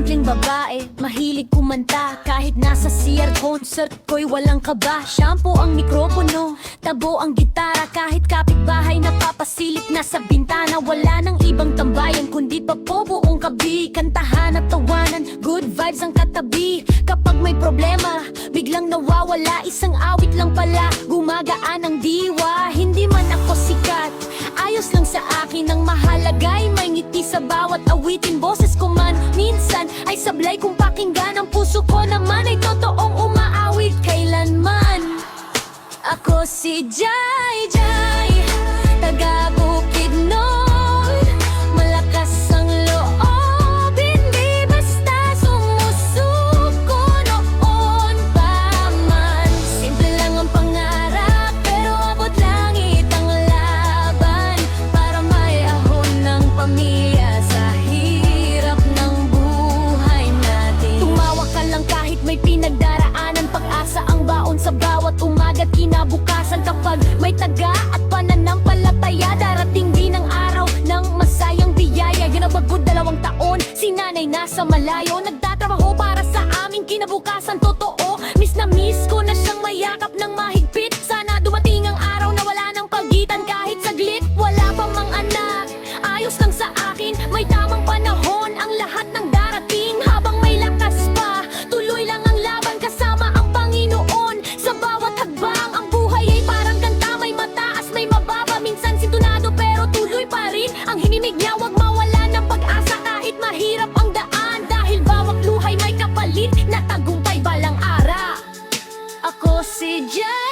simpleng babae, mahilig kumanta. Kahit nasa CR concert ko'y walang kaba. Shampoo ang mikropono, tabo ang gitara. Kahit kapitbahay napapasilip na sa bintana. Wala nang ibang tambayan kundi pa po buong kabi. Kantahan at tawanan, good vibes ang katabi. Kapag may problema, biglang nawawala. Isang awit lang pala, gumagaan ang diwa. Hindi man ako sikat, ayos lang sa akin. Ang mahalaga'y may ngiti sa bawat awitin. Boses ko man minsan ay sablay kung pakinggan. Ang puso ko naman ay totoong umaawit kailanman. Ako si Jai Jai, taga Bukidnon. Malakas ang loob, hindi basta sumusuko noon pa man. Simple lang ang pangarap, pero abot langit ang laban. Para may ahon ng pamilya sa hirap ng buhay natin. Tumawa ka lang kahit may pinagdaraanan. Pag-asa ang baon sa bawat umaga't kinabukasan. Kapag may taga at pananampalataya, darating din ang araw ng masayang biyaya. Ginabagod 2 taon, si nanay nasa malayo. Nagtatrabaho para sa aming kinabukasan. Totoo, miss na miss ko na siyang mayakap ng mahigpit. Sana dumating ang araw na wala nang pagitan. Kahit saglit, wala pang mga anak, ayos lang sa akin. May tamang panahon ang lahat ng darating. Habang may lakas pa, tuloy lang ang laban kasama ang Panginoon. Sa bawat hagbang, ang buhay ay parang kanta. May mataas, may mababa, minsan sintunado pero tuloy pa rin. Ang hininig niya, wag mawala ng pag-asa kahit mahirap ang daan. Dahil bawat luhay may kapalit na tagumpay balang ara. Ako si Jai